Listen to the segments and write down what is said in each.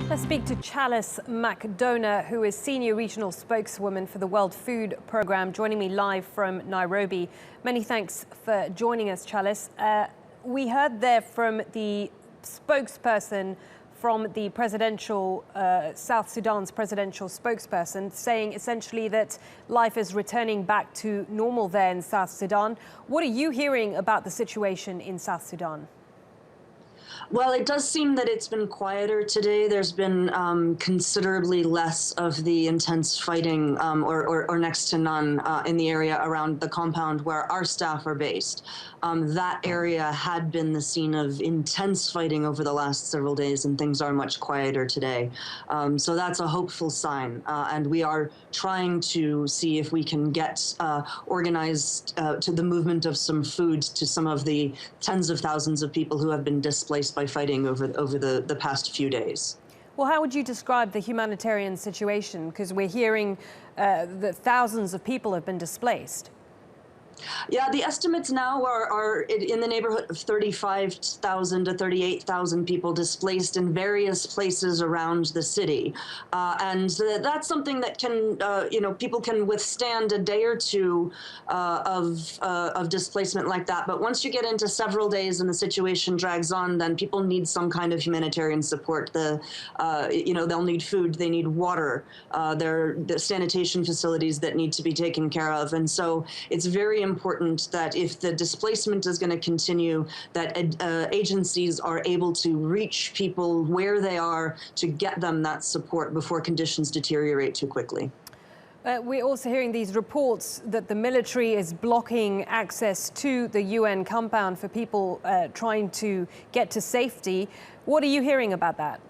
Let's speak to Challis McDonough, who is Senior Regional Spokeswoman for the World Food Programme, joining me live from Nairobi. Many thanks for joining us, Challis. We heard there from the spokesperson from the presidential, South Sudan's presidential spokesperson, saying essentially that life is returning back to normal there in South Sudan. What are you hearing about the situation in South Sudan? Well, it does seem that it's been quieter today. There's been considerably less of the intense fighting or next to none in the area around the compound where our staff are based. That area had been the scene of intense fighting over the last several days, and things are much quieter today. So that's a hopeful sign. And we are trying to see if we can get organized to the movement of some food to some of the tens of thousands of people who have been displaced by fighting over the past few days. Well, how would you describe the humanitarian situation? Because we're hearing that thousands of people have been displaced. Yeah, the estimates now are in the neighborhood of 35,000 to 38,000 people displaced in various places around the city. And that's something that can, people can withstand a day or two of displacement like that. But once you get into several days and the situation drags on, then people need some kind of humanitarian support. They'll need food, they need water, the sanitation facilities that need to be taken care of. And so it's very important that if the displacement is going to continue, that agencies are able to reach people where they are to get them that support before conditions deteriorate too quickly. We're also hearing these reports that the military is blocking access to the UN compound for people trying to get to safety. What are you hearing about that?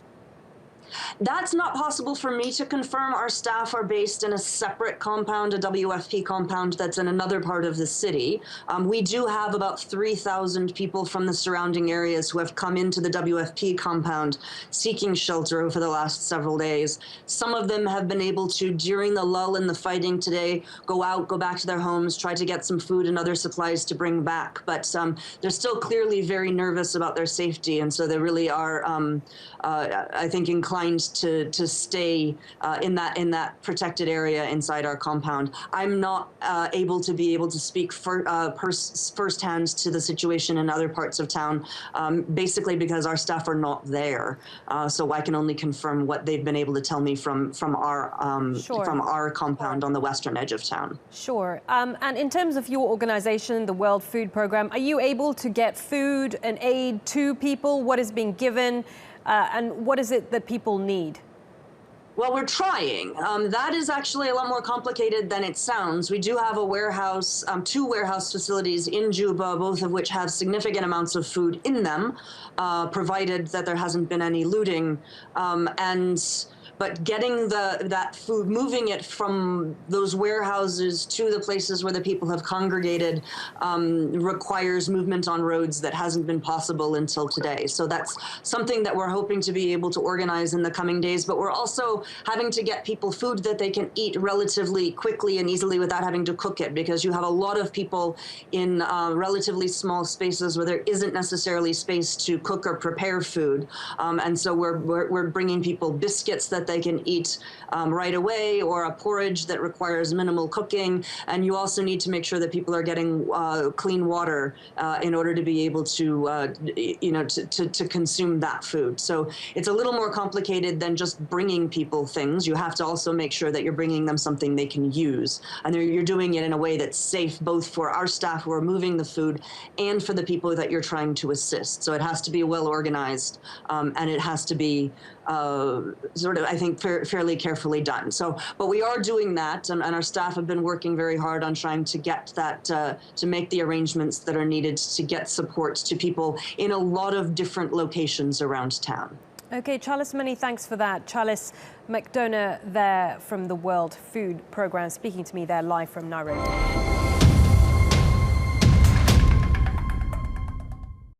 That's not possible for me to confirm. Our staff are based in a separate compound, a WFP compound that's in another part of the city. We do have about 3,000 people from the surrounding areas who have come into the WFP compound seeking shelter over the last several days. Some of them have been able to, during the lull in the fighting today, go back to their homes, try to get some food and other supplies to bring back. But they're still clearly very nervous about their safety, and so they really are, I think, inclined to stay in that protected area inside our compound. I'm not able to speak firsthand to the situation in other parts of town, basically because our staff are not there. So I can only confirm what they've been able to tell me from our compound on the western edge of town. Sure. And in terms of your organization, the World Food Programme, are you able to get food and aid to people? What is being given? And what is it that people need? Well, we're trying. That is actually a lot more complicated than it sounds. We do have a warehouse, two warehouse facilities in Juba, both of which have significant amounts of food in them, provided that there hasn't been any looting. But getting that food, moving it from those warehouses to the places where the people have congregated requires movement on roads that hasn't been possible until today. So that's something that we're hoping to be able to organize in the coming days. But we're also having to get people food that they can eat relatively quickly and easily without having to cook it, because you have a lot of people in relatively small spaces where there isn't necessarily space to cook or prepare food. And so we're bringing people biscuits that they can eat right away, or a porridge that requires minimal cooking. And you also need to make sure that people are getting clean water in order to be able to, to consume that food. So it's a little more complicated than just bringing people things. You have to also make sure that you're bringing them something they can use. And you're doing it in a way that's safe, both for our staff who are moving the food and for the people that you're trying to assist. So it has to be well organized, and it has to be I think, fairly carefully done. But we are doing that, and our staff have been working very hard on trying to get that, to make the arrangements that are needed to get support to people in a lot of different locations around town. Okay, Challis, many thanks for that. Challis McDonough there from the World Food Programme, speaking to me there live from Nairobi.